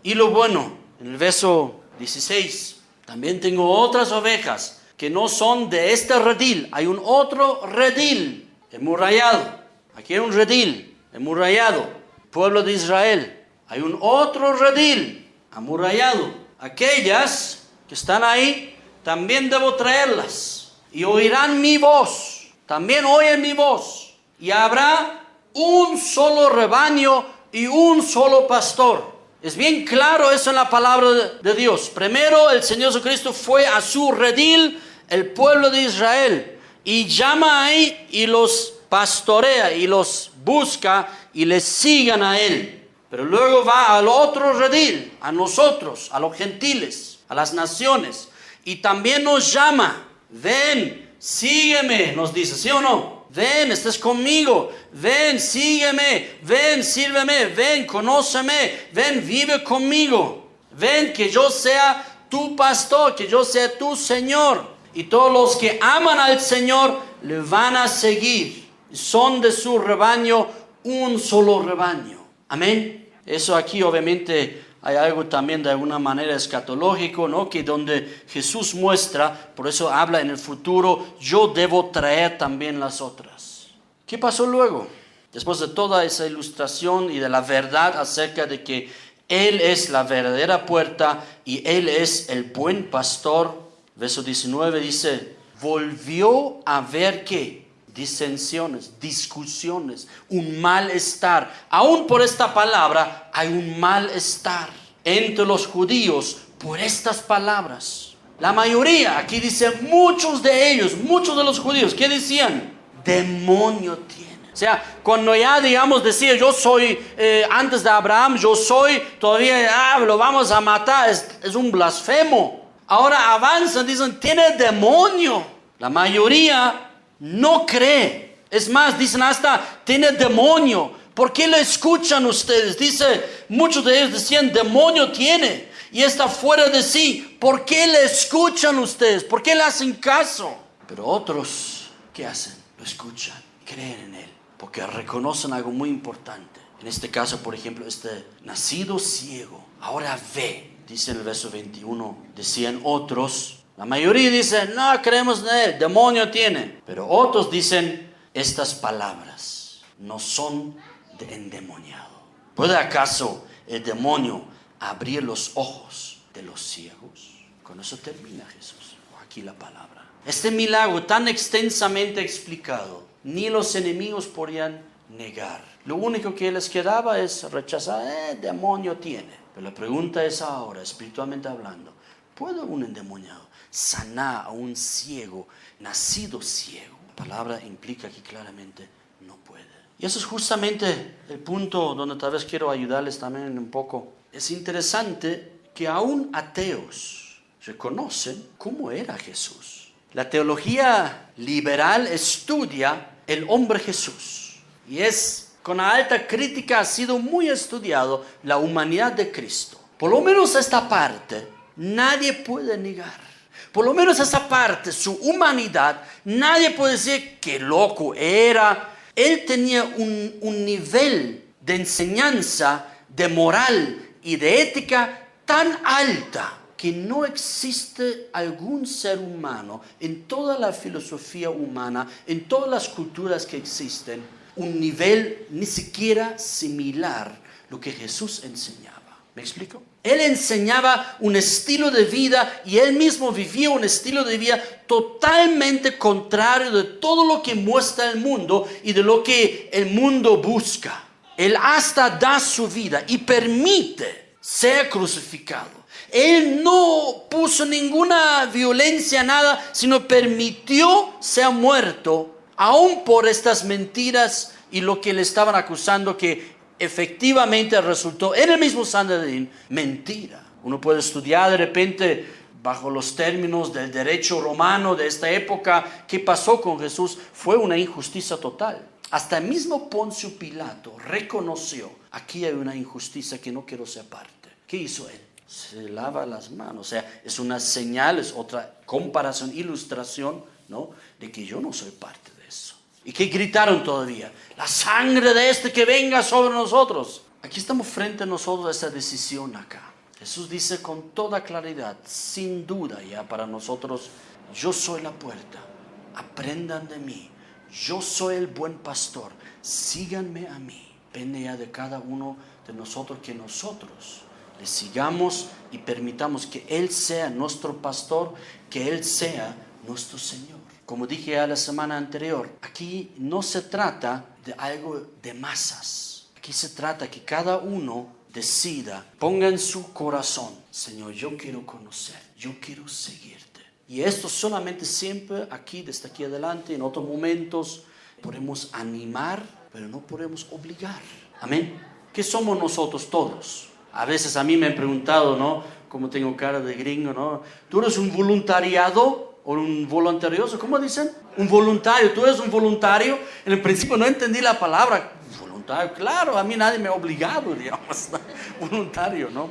Y lo bueno, en el verso 16, también tengo otras ovejas que no son de este redil. Hay un otro redil amurallado. Aquí hay un redil amurallado, pueblo de Israel. Hay un otro redil amurallado. Aquellas que están ahí, también debo traerlas. Y oirán mi voz. También oyen mi voz. Y habrá un solo rebaño y un solo pastor. Es bien claro eso en la palabra de Dios. Primero el Señor Jesucristo fue a su redil, el pueblo de Israel, y llama ahí y los pastorea y los busca y les sigan a Él. Pero luego va al otro redil, a nosotros, a los gentiles, a las naciones, y también nos llama. Ven, sígueme, nos dice, ¿sí o no? Ven, estés conmigo. Ven, sígueme. Ven, sírveme. Ven, conóceme. Ven, vive conmigo. Ven, que yo sea tu pastor, que yo sea tu Señor. Y todos los que aman al Señor le van a seguir. Son de su rebaño un solo rebaño. Amén. Eso aquí obviamente hay algo también de alguna manera escatológico, ¿no? Que donde Jesús muestra, por eso habla en el futuro, yo debo traer también las otras. ¿Qué pasó luego? Después de toda esa ilustración y de la verdad acerca de que Él es la verdadera puerta y Él es el buen pastor, verso 19 dice, volvió a ver ¿qué? Disensiones, discusiones, un malestar. Aún por esta palabra hay un malestar entre los judíos por estas palabras. La mayoría, aquí dice muchos de ellos, muchos de los judíos, ¿qué decían? Demonio tiene. O sea, cuando ya digamos decía yo soy antes de Abraham, yo soy, todavía lo vamos a matar, es un blasfemo. Ahora avanzan, dicen tiene demonio. La mayoría no cree. Es más, dicen hasta, tiene demonio. ¿Por qué le escuchan ustedes? Dice, muchos de ellos decían, demonio tiene. Y está fuera de sí. ¿Por qué le escuchan ustedes? ¿Por qué le hacen caso? Pero otros, ¿qué hacen? Lo escuchan, creen en él. Porque reconocen algo muy importante. En este caso, por ejemplo, este nacido ciego, ahora ve. Dice en el verso 21, decían otros. La mayoría dice, no creemos en él, demonio tiene. Pero otros dicen, estas palabras no son de endemoniado. ¿Puede acaso el demonio abrir los ojos de los ciegos? Con eso termina Jesús. Aquí la palabra. Este milagro tan extensamente explicado, ni los enemigos podían negar. Lo único que les quedaba es rechazar, demonio tiene. Pero la pregunta es ahora, espiritualmente hablando, ¿puede un endemoniado sanar a un ciego, nacido ciego? La palabra implica aquí claramente, no puede. Y eso es justamente el punto donde tal vez quiero ayudarles también un poco. Es interesante que aún ateos reconocen cómo era Jesús. La teología liberal estudia el hombre Jesús. Y con alta crítica ha sido muy estudiado la humanidad de Cristo. Por lo menos esta parte nadie puede negar. Por lo menos esa parte, su humanidad, nadie puede decir qué loco era. Él tenía un nivel de enseñanza, de moral y de ética tan alta que no existe algún ser humano en toda la filosofía humana, en todas las culturas que existen, un nivel ni siquiera similar a lo que Jesús enseñaba. ¿Me explico? Él enseñaba un estilo de vida y él mismo vivía un estilo de vida totalmente contrario de todo lo que muestra el mundo y de lo que el mundo busca. Él hasta da su vida y permite ser crucificado. Él no puso ninguna violencia, nada, sino permitió ser muerto, aún por estas mentiras y lo que le estaban acusando que efectivamente resultó en el mismo Sanedrín mentira. Uno puede estudiar de repente bajo los términos del derecho romano de esta época qué pasó con Jesús. Fue una injusticia total. Hasta el mismo Poncio Pilato reconoció, aquí hay una injusticia que no quiero ser parte. ¿Qué hizo él? Se lava las manos. O sea, es una señal, es otra comparación, ilustración, ¿no?, de que yo no soy parte de eso. ¿Y qué gritaron todavía? La sangre de este que venga sobre nosotros. Aquí estamos frente a nosotros a esa decisión acá. Jesús dice con toda claridad, sin duda ya para nosotros, yo soy la puerta, aprendan de mí, yo soy el buen pastor, síganme a mí. Depende ya de cada uno de nosotros que nosotros le sigamos y permitamos que Él sea nuestro pastor, que Él sea nuestro Señor. Como dije ya la semana anterior, aquí no se trata de algo de masas. Aquí se trata que cada uno decida, ponga en su corazón, Señor, yo quiero conocer, yo quiero seguirte. Y esto solamente siempre aquí, desde aquí adelante, en otros momentos, podemos animar, pero no podemos obligar. Amén. ¿Qué somos nosotros todos? A veces a mí me han preguntado, ¿no? Como tengo cara de gringo, ¿no? ¿Tú eres un voluntariado o un voluntarioso? ¿Cómo dicen? Un voluntario. ¿Tú eres un voluntario? En el principio no entendí la palabra voluntario. Claro, a mí nadie me ha obligado, digamos, voluntario, ¿no?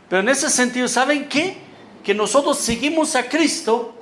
Pero en ese sentido, ¿saben qué? Que nosotros seguimos a Cristo,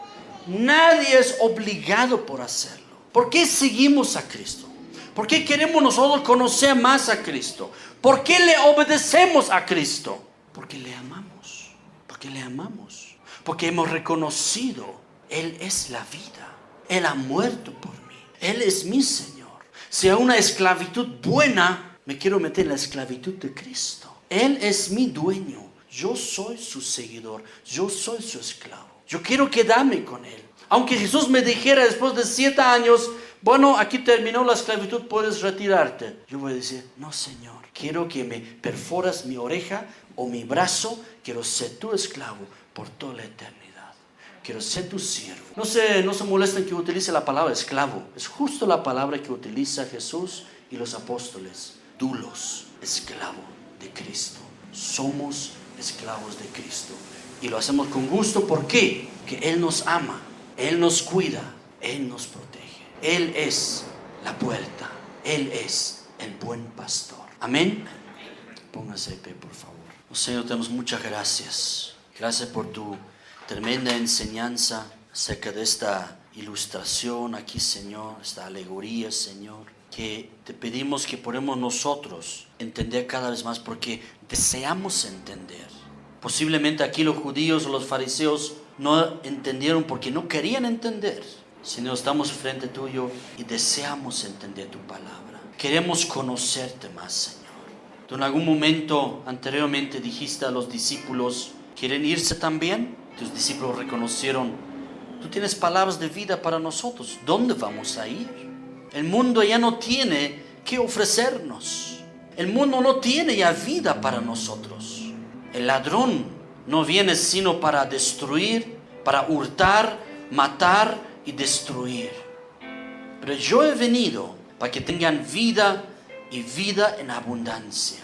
nadie es obligado por hacerlo. ¿Por qué seguimos a Cristo? ¿Por qué queremos nosotros conocer más a Cristo? ¿Por qué le obedecemos a Cristo? Porque le amamos. Porque le amamos. Porque hemos reconocido, Él es la vida. Él ha muerto por mí. Él es mi Señor. Si hay una esclavitud buena, me quiero meter en la esclavitud de Cristo. Él es mi dueño. Yo soy su seguidor. Yo soy su esclavo. Yo quiero quedarme con Él. Aunque Jesús me dijera después de 7 años, bueno, aquí terminó la esclavitud, puedes retirarte. Yo voy a decir, no, Señor, quiero que me perforas mi oreja o mi brazo. Quiero ser tu esclavo por toda la eternidad. Quiero ser tu siervo. No se molesten que utilice la palabra esclavo. Es justo la palabra que utiliza Jesús y los apóstoles. Doulos, esclavo de Cristo. Somos esclavos de Cristo. Y lo hacemos con gusto. ¿Por qué? Que Él nos ama. Él nos cuida. Él nos protege. Él es la puerta. Él es el buen pastor. Amén. Póngase de pie, por favor. Oh, Señor, te damos muchas gracias. Gracias por tu tremenda enseñanza acerca de esta ilustración aquí, Señor, esta alegoría, Señor, que te pedimos que podamos nosotros entender cada vez más porque deseamos entender. Posiblemente aquí los judíos o los fariseos no entendieron porque no querían entender. Señor, estamos frente tuyo y deseamos entender tu palabra. Queremos conocerte más, Señor. Tú en algún momento anteriormente dijiste a los discípulos, ¿quieren irse también? Tus discípulos reconocieron, tú tienes palabras de vida para nosotros, ¿dónde vamos a ir? El mundo ya no tiene que ofrecernos. El mundo no tiene ya vida para nosotros. El ladrón no viene sino para destruir, para hurtar, matar y destruir. Pero yo he venido para que tengan vida y vida en abundancia.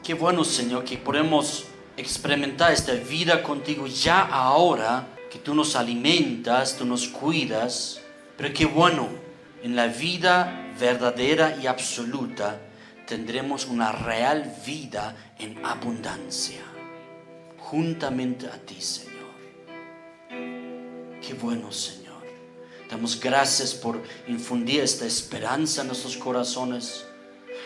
Qué bueno, Señor, que podemos experimentar esta vida contigo ya ahora, que tú nos alimentas, tú nos cuidas. Pero qué bueno, en la vida verdadera y absoluta tendremos una real vida en abundancia, juntamente a ti, Señor. Qué bueno, Señor. Damos gracias por infundir esta esperanza en nuestros corazones,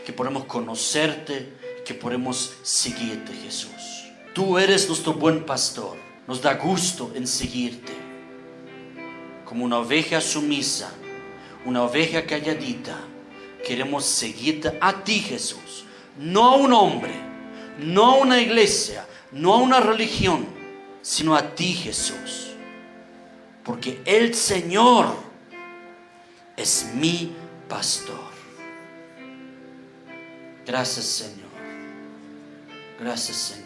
que podemos conocerte, que podemos seguirte, Jesús. Tú eres nuestro buen pastor. Nos da gusto en seguirte. Como una oveja sumisa, una oveja calladita, queremos seguirte a ti, Jesús. No a un hombre, no a una iglesia, no a una religión, sino a ti, Jesús. Porque el Señor es mi pastor. Gracias, Señor. Gracias, Señor.